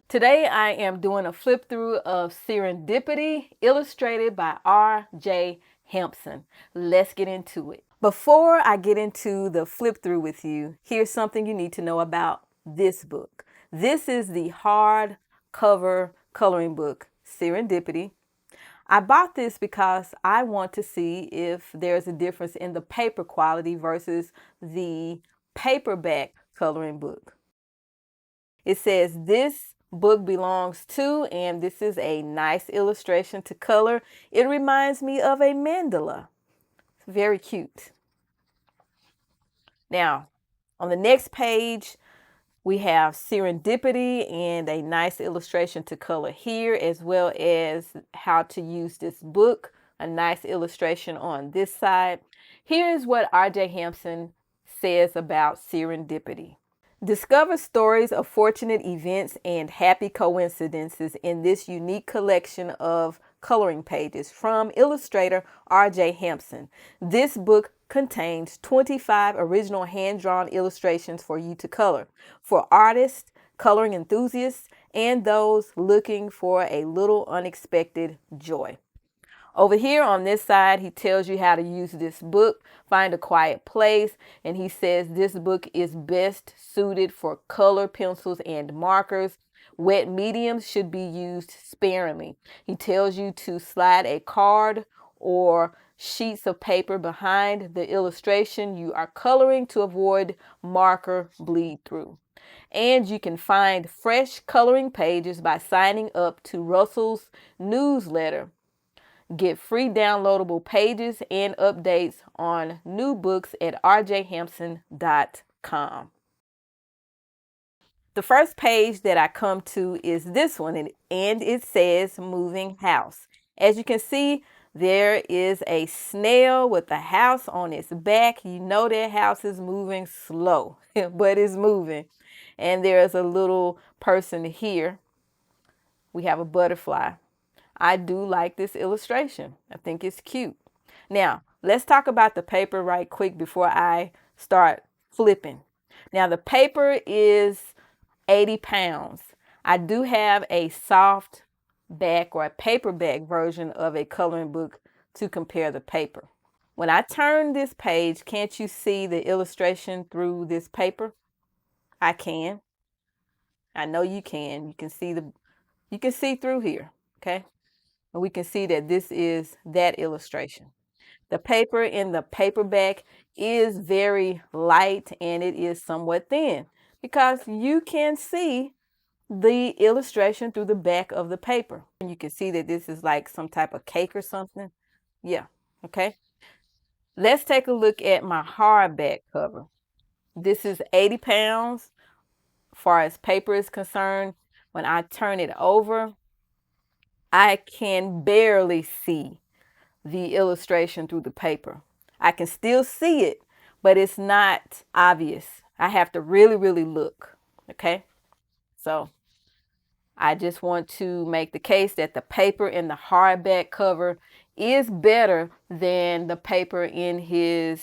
Today I am doing a flip through of Serendipity, illustrated by R.J. Hampson. Let's get into it. Before I get into the flip through with you, here's something you need to know about this book. This is the hardcover coloring book, Serendipity. I bought this because I want to see if there's a difference in the paper quality versus the paperback coloring book. It says this book belongs to, and this is a nice illustration to color. It reminds me of a mandala. It's very cute. Now, on the next page, we have Serendipity and a nice illustration to color here, as well as how to use this book, a nice illustration on this side. Here is what R.J. Hampson says about Serendipity. Discover stories of fortunate events and happy coincidences in this unique collection of coloring pages from illustrator R.J. Hampson. This book contains 25 original hand-drawn illustrations for you to color, for artists, coloring enthusiasts, and those looking for a little unexpected joy. Over here on this side, he tells you how to use this book, find a quiet place, and he says this book is best suited for color pencils and markers. Wet mediums should be used sparingly. He tells you to slide a card or sheets of paper behind the illustration you are coloring to avoid marker bleed through. And you can find fresh coloring pages by signing up to Russell's newsletter. Get free downloadable pages and updates on new books at rjhampson.com. The first page that I come to is this one, and it says moving house. As you can see, there is a snail with a house on its back. You know that house is moving slow, but it's moving. And there's a little person here. We have a butterfly. I do like this illustration. I think it's cute. Now, let's talk about the paper right quick before I start flipping. Now, the paper is 80 pounds. I do have a soft back or a paperback version of a coloring book to compare the paper. When I turn this page, can't you see the illustration through this paper? I can. I know you can. You can see through here, okay? And we can see that this is that illustration. The paper in the paperback is very light and it is somewhat thin because you can see the illustration through the back of the paper. And you can see that this is like some type of cake or something. Yeah, okay. Let's take a look at my hardback cover. This is 80 pounds as far as paper is concerned. When I turn it over, I can barely see the illustration through the paper. I can still see it, but it's not obvious. I have to really, really look, okay? So I just want to make the case that the paper in the hardback cover is better than the paper in his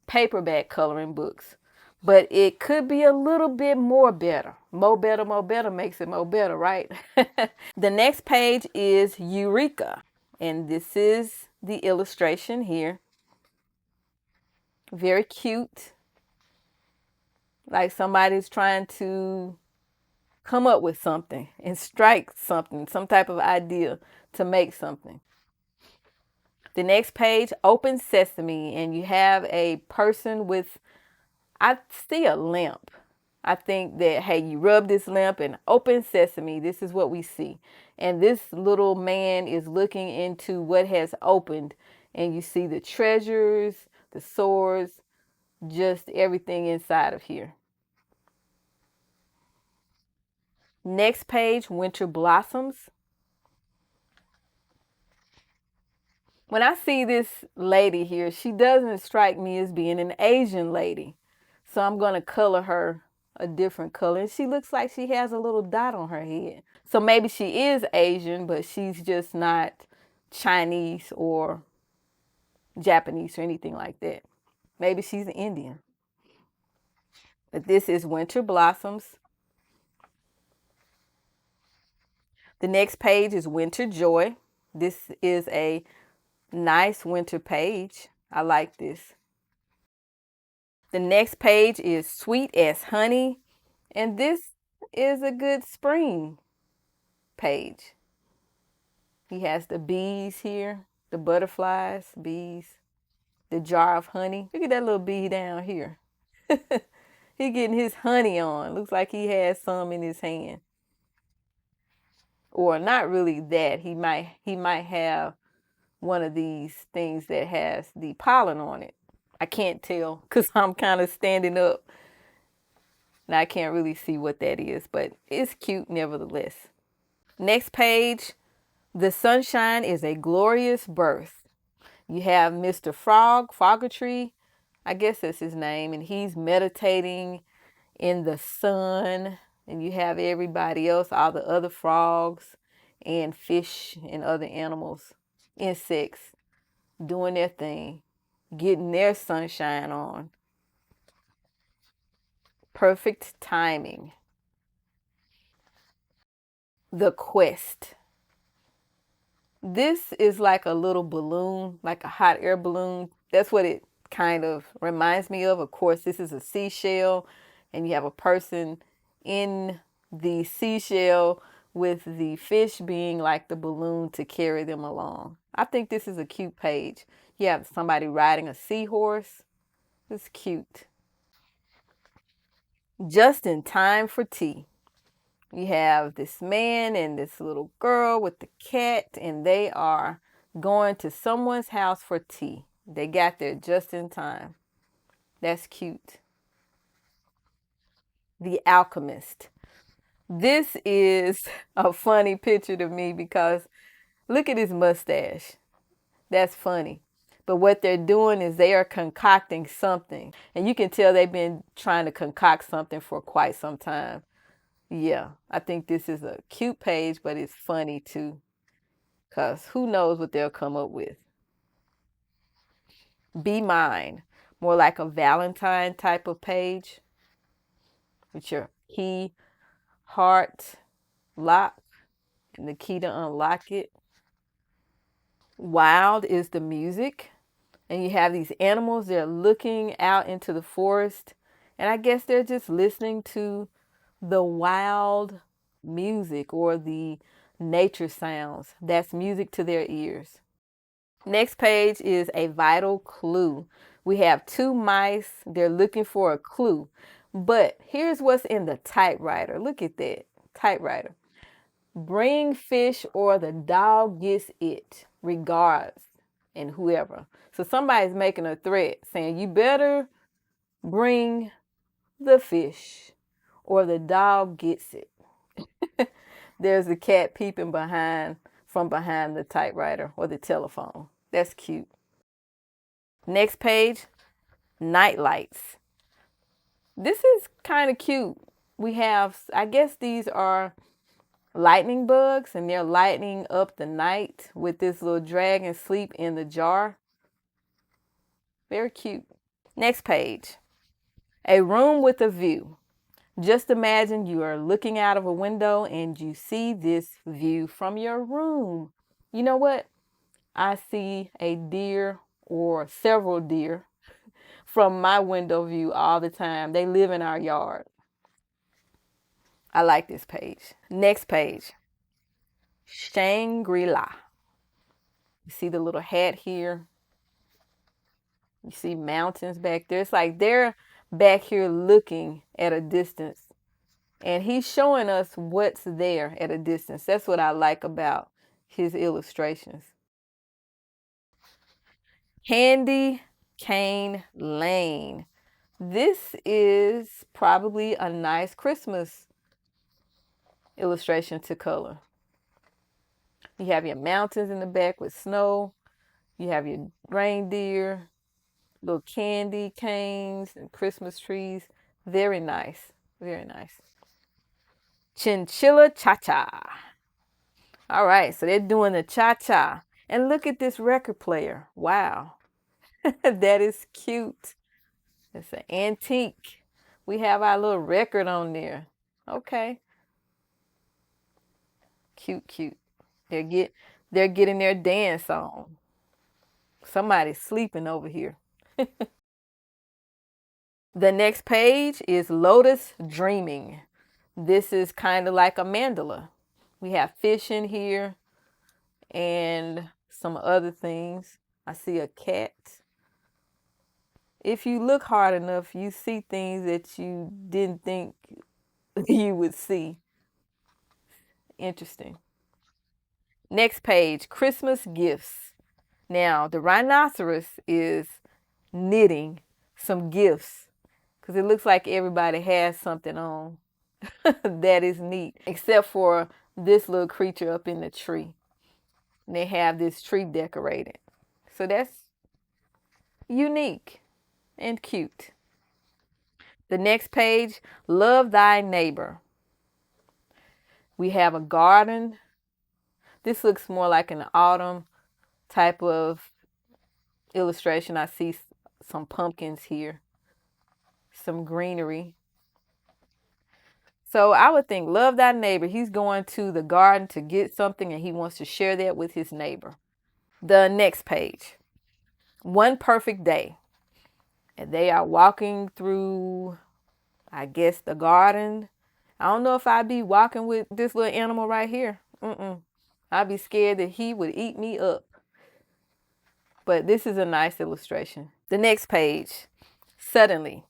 paperback coloring books. But it could be a little bit more better. More better makes it more better, right? The next page is Eureka. And this is the illustration here. Very cute. Like somebody's trying to come up with something and strike something, some type of idea to make something. The next page, Open Sesame, and you have a person with, I see a lamp. I think that, hey, you rub this lamp and open sesame, this is what we see. And this little man is looking into what has opened, and you see the treasures, the swords, just everything inside of here. Next page, Winter Blossoms. When I see this lady here, she doesn't strike me as being an Asian lady. So I'm going to color her a different color. And she looks like she has a little dot on her head. So maybe she is Asian, but she's just not Chinese or Japanese or anything like that. Maybe she's Indian. But this is Winter Blossoms. The next page is Winter Joy. This is a nice winter page. I like this. The next page is Sweet as Honey. And this is a good spring page. He has the bees here, the butterflies, bees, the jar of honey. Look at that little bee down here. He getting his honey on. Looks like he has some in his hand. Or not really that. He might have one of these things that has the pollen on it. I can't tell because I'm kind of standing up and I can't really see what that is, but it's cute nevertheless. Next page, the sunshine is a glorious birth. You have Mr. Froggertree, I guess that's his name, and he's meditating in the sun. And you have everybody else, all the other frogs and fish and other animals, insects, doing their thing, getting their sunshine on. Perfect timing. The quest. This is like a little balloon, like a hot air balloon. That's what it kind of reminds me of. Of course, this is a seashell, and you have a person in the seashell with the fish being like the balloon to carry them along. I think this is a cute page. You have somebody riding a seahorse. It's cute. Just in time for tea. You have this man and this little girl with the cat, and they are going to someone's house for tea. They got there just in time. That's cute. The Alchemist. This is a funny picture to me because look at his mustache. That's funny. But what they're doing is they are concocting something. And you can tell they've been trying to concoct something for quite some time. Yeah, I think this is a cute page, but it's funny too. Because who knows what they'll come up with. Be Mine. More like a Valentine type of page. With your key, heart, lock, and the key to unlock it. Wild is the music. And you have these animals, they're looking out into the forest. And I guess they're just listening to the wild music or the nature sounds. That's music to their ears. Next page is a vital clue. We have two mice. They're looking for a clue. But here's what's in the typewriter. Look at that typewriter. Bring fish or the dog gets it. Regards, and whoever. So somebody's making a threat saying you better bring the fish or the dog gets it. There's a cat peeping from behind the typewriter or the telephone. That's cute. Next page, night lights. This is kind of cute. We have, I guess these are lightning bugs, and they're lighting up the night with this little dragon sleep in the jar. Very cute. Next page, a room with a view. Just imagine you are looking out of a window and you see this view from your room. You know what? I see a deer or several deer from my window view all the time. They live in our yard. I like this page. Next page, Shangri-La. You see the little hat here. You see mountains back there. It's like they're back here looking at a distance. And he's showing us what's there at a distance. That's what I like about his illustrations. Candy Cane Lane. This is probably a nice Christmas illustration to color. You have your mountains in the back with snow. You have your reindeer, little candy canes and Christmas trees. Very nice. Very nice. Chinchilla Cha-Cha. All right, so they're doing the cha-cha. And look at this record player. Wow. That is cute. It's an antique. We have our little record on there. Okay. Cute, cute. They're get they're getting their dance on. Somebody's sleeping over here. The next page is Lotus Dreaming. This is kind of like a mandala. We have fish in here and some other things. I see a cat. If you look hard enough, you see things that you didn't think you would see. Interesting. Next page, Christmas gifts. Now, the rhinoceros is knitting some gifts because it looks like everybody has something on. That is neat, except for this little creature up in the tree. And they have this tree decorated. So that's unique and cute. The next page, Love Thy Neighbor. We have a garden. This looks more like an autumn type of illustration. I see some pumpkins here, some greenery. So I would think, love thy neighbor. He's going to the garden to get something and he wants to share that with his neighbor. The next page, One Perfect Day. And they are walking through, I guess, the garden. I don't know if I'd be walking with this little animal right here. I'd be scared that he would eat me up. But this is a nice illustration. The next page, Suddenly.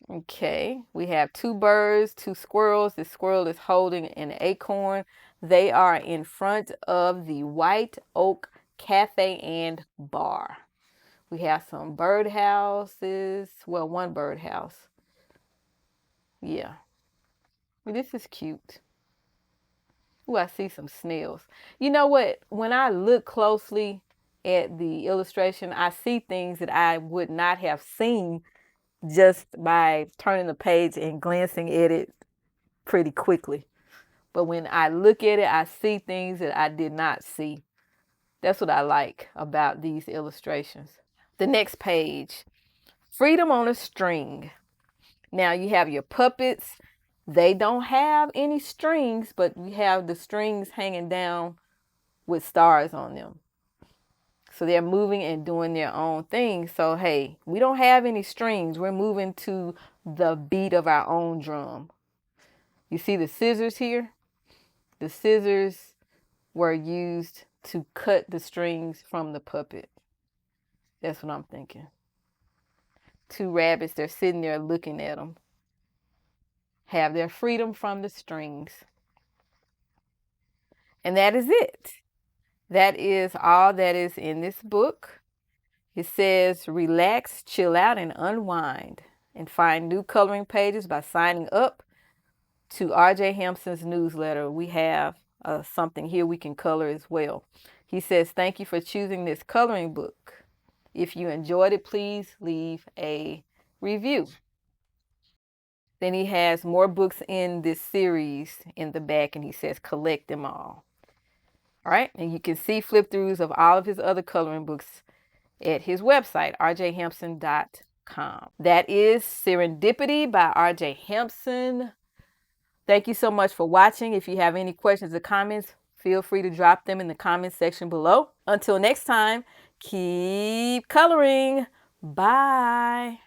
Okay, we have two birds, two squirrels. The squirrel is holding an acorn. They are in front of the White Oak Cafe and Bar. We have some birdhouses. Well, one birdhouse. Yeah, this is cute. Ooh, I see some snails. You know what? When I look closely at the illustration, I see things that I would not have seen just by turning the page and glancing at it pretty quickly. But when I look at it, I see things that I did not see. That's what I like about these illustrations. The next page, Freedom on a String. Now you have your puppets. They don't have any strings, but you have the strings hanging down with stars on them. So they're moving and doing their own thing. So, hey, we don't have any strings. We're moving to the beat of our own drum. You see the scissors here? The scissors were used to cut the strings from the puppet. That's what I'm thinking. Two rabbits, they're sitting there looking at them. Have their freedom from the strings. And that is it. That is all that is in this book. It says, relax, chill out, and unwind. And find new coloring pages by signing up to RJ Hampson's newsletter. We have something here we can color as well. He says, thank you for choosing this coloring book. If you enjoyed it, please leave a review. Then he has more books in this series in the back, and he says, collect them all. All right, and you can see flip throughs of all of his other coloring books at his website, rjhampson.com. That is Serendipity by RJ Hampson. Thank you so much for watching. If you have any questions or comments, feel free to drop them in the comment section below. Until next time, keep coloring. Bye.